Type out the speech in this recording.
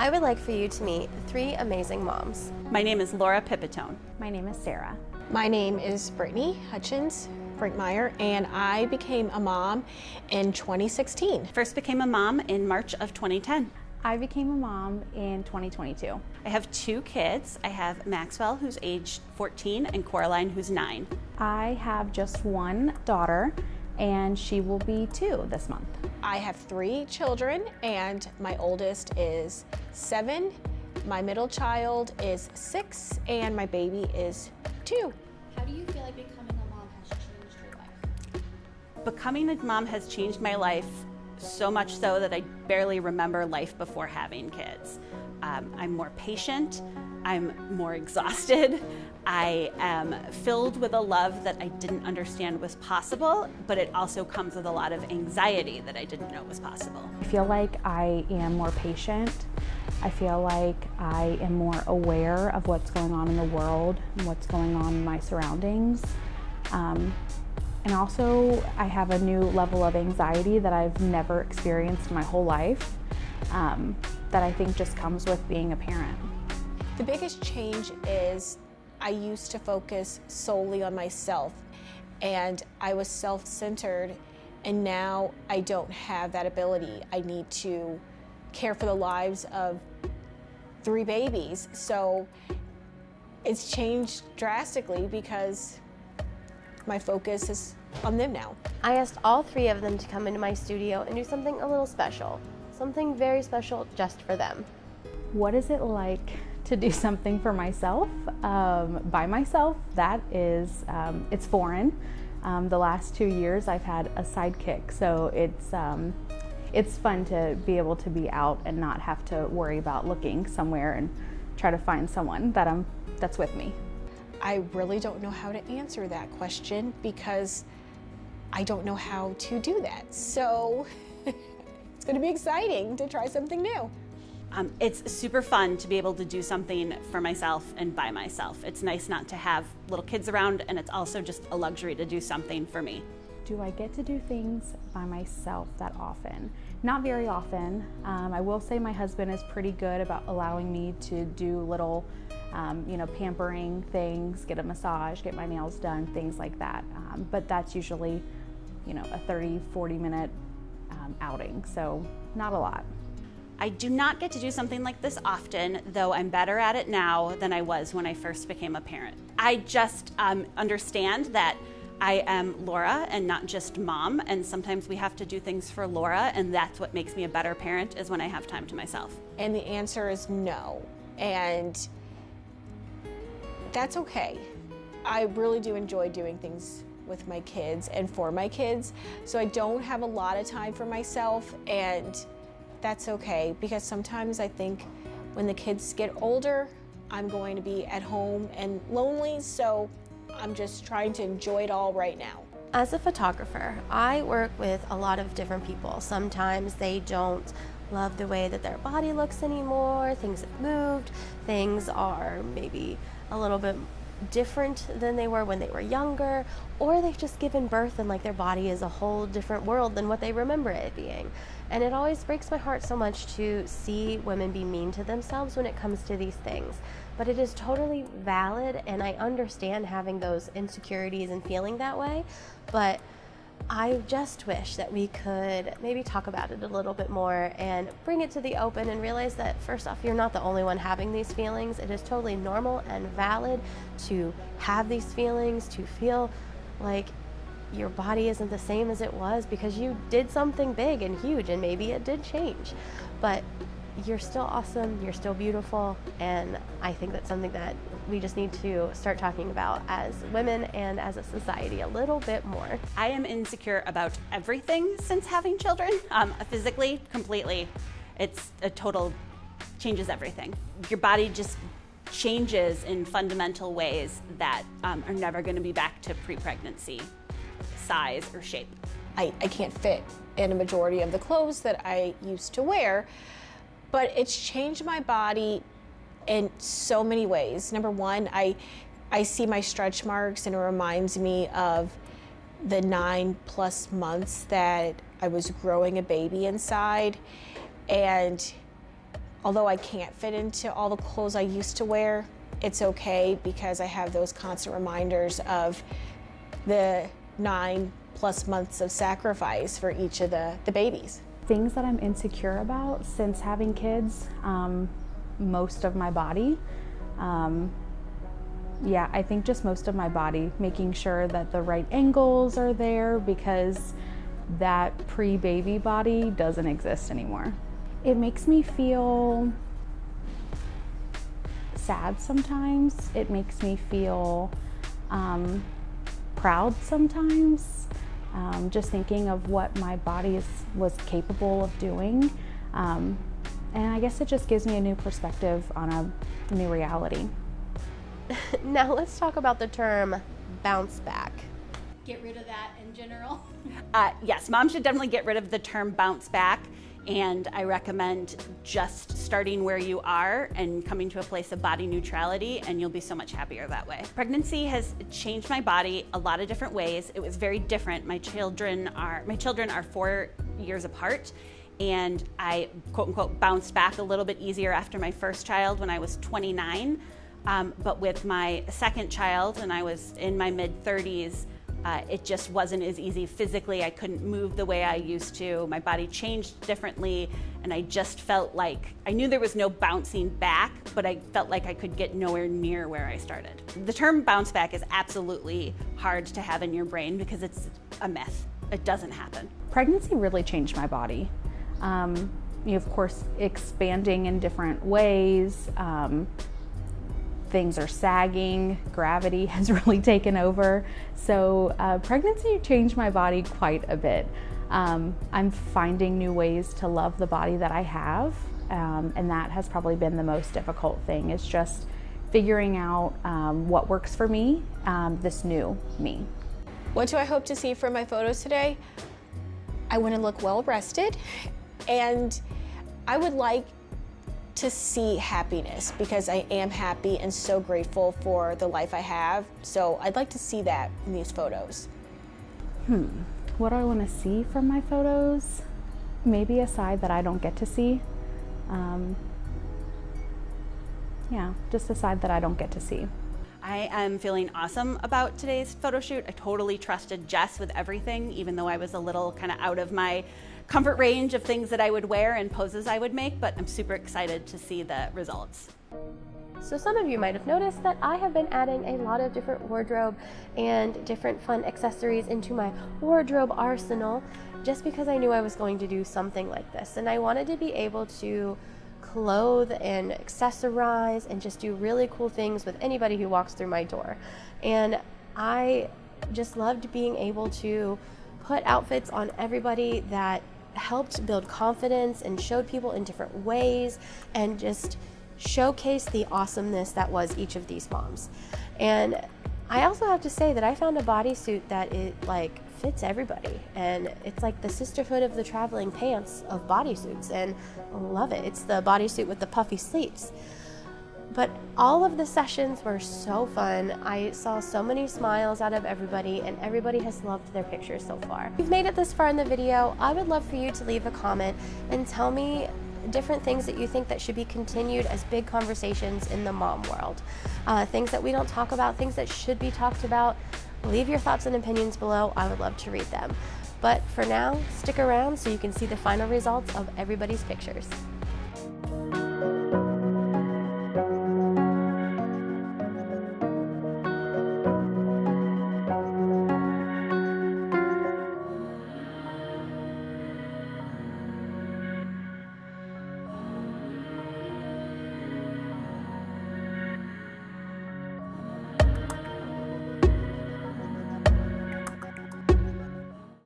I would like for you to meet three amazing moms. My name is Laura Pipitone. My name is Sarah. My name is Brittany Hutchins Brinkmeyer, and I became a mom in 2016. First became a mom in March of 2010. I became a mom in 2022. I have two kids. I have Maxwell, who's age 14, and Coraline, who's 9. I have just one daughter, and she will be 2 this month. I have 3 children, and my oldest is 7, my middle child is 6, and my baby is 2. How do you feel like becoming a mom has changed your life? Becoming a mom has changed my life so much so that I barely remember life before having kids. I'm more patient, I'm more exhausted, I am filled with a love that I didn't understand was possible, but it also comes with a lot of anxiety that I didn't know was possible. I feel like I am more patient. I feel like I am more aware of what's going on in the world and what's going on in my surroundings. And also, I have a new level of anxiety that I've never experienced in my whole life, that I think just comes with being a parent. The biggest change is I used to focus solely on myself, and I was self-centered, and now I don't have that ability. I need to care for the lives of 3 babies, so it's changed drastically because my focus is on them now. I asked all 3 of them to come into my studio and do something a little special, something very special just for them. What is it like to do something for myself, by myself? That is, it's foreign. The last 2 years I've had a sidekick, so it's fun to be able to be out and not have to worry about looking somewhere and try to find someone that's with me. I really don't know how to answer that question because I don't know how to do that. So it's going to be exciting to try something new. It's super fun to be able to do something for myself and by myself. It's nice not to have little kids around, and it's also just a luxury to do something for me. Do I get to do things by myself that often? Not very often. I will say my husband is pretty good about allowing me to do little pampering things, get a massage, get my nails done, things like that. But that's usually, a 30-40 minute outing, so not a lot. I do not get to do something like this often, though I'm better at it now than I was when I first became a parent. I just understand that I am Laura and not just mom, and sometimes we have to do things for Laura, and that's what makes me a better parent, is when I have time to myself. And the answer is no, and that's okay. I really do enjoy doing things with my kids and for my kids, so I don't have a lot of time for myself, and that's okay, because sometimes I think when the kids get older, I'm going to be at home and lonely, so I'm just trying to enjoy it all right now. As a photographer, I work with a lot of different people. Sometimes they don't love the way that their body looks anymore, things have moved, things are maybe a little bit different than they were when they were younger, or they've just given birth and their body is a whole different world than what they remember it being. And it always breaks my heart so much to see women be mean to themselves when it comes to these things. But it is totally valid, and I understand having those insecurities and feeling that way, but I just wish that we could maybe talk about it a little bit more and bring it to the open and realize that, first off, you're not the only one having these feelings. It is totally normal and valid to have these feelings, to feel like your body isn't the same as it was because you did something big and huge, and maybe it did change. But you're still awesome, you're still beautiful, and I think that's something that we just need to start talking about as women and as a society a little bit more. I am insecure about everything since having children, physically, completely. It's a total, changes everything. Your body just changes in fundamental ways that are never going to be back to pre-pregnancy size or shape. I can't fit in a majority of the clothes that I used to wear, but it's changed my body in so many ways. Number one, I see my stretch marks, and it reminds me of the 9+ months that I was growing a baby inside. And although I can't fit into all the clothes I used to wear, it's okay because I have those constant reminders of the 9+ months of sacrifice for each of the babies. Things that I'm insecure about since having kids, most of my body. Yeah, I think just most of my body, making sure that the right angles are there because that pre-baby body doesn't exist anymore. It makes me feel sad sometimes. It makes me feel proud sometimes. Just thinking of what my body was capable of doing. And I guess it just gives me a new perspective on a new reality. Now let's talk about the term bounce back. Get rid of that in general. Yes, mom should definitely get rid of the term bounce back, and I recommend just starting where you are and coming to a place of body neutrality, and you'll be so much happier that way. Pregnancy has changed my body a lot of different ways. It was very different. My children are 4 years apart, and I quote unquote bounced back a little bit easier after my first child when I was 29. But with my second child, and I was in my mid-30s, it just wasn't as easy physically. I couldn't move the way I used to. My body changed differently, and I just felt like I knew there was no bouncing back, but I felt like I could get nowhere near where I started. The term bounce back is absolutely hard to have in your brain because it's a myth. It doesn't happen. Pregnancy really changed my body. Of course, expanding in different ways. Things are sagging, gravity has really taken over. So pregnancy changed my body quite a bit. I'm finding new ways to love the body that I have, and that has probably been the most difficult thing, is just figuring out what works for me, this new me. What do I hope to see from my photos today? I want to look well rested, and I would like to see happiness because I am happy and so grateful for the life I have. So I'd like to see that in these photos. What do I want to see from my photos? Maybe a side that I don't get to see. Yeah, just a side that I don't get to see. I am feeling awesome about today's photo shoot. I totally trusted Jess with everything, even though I was a little kind of out of my comfort range of things that I would wear and poses I would make, but I'm super excited to see the results. So some of you might have noticed that I have been adding a lot of different wardrobe and different fun accessories into my wardrobe arsenal just because I knew I was going to do something like this, and I wanted to be able to clothe and accessorize and just do really cool things with anybody who walks through my door. And I just loved being able to put outfits on everybody that helped build confidence and showed people in different ways and just showcase the awesomeness that was each of these moms. And I also have to say that I found a bodysuit that fits everybody, and it's like the sisterhood of the traveling pants of bodysuits, and I love it. It's the bodysuit with the puffy sleeves. But all of the sessions were so fun. I saw so many smiles out of everybody, and everybody has loved their pictures so far. If you've made it this far in the video, I would love for you to leave a comment and tell me different things that you think that should be continued as big conversations in the mom world. Things that we don't talk about, things that should be talked about. Leave your thoughts and opinions below. I would love to read them. But for now, stick around so you can see the final results of everybody's pictures.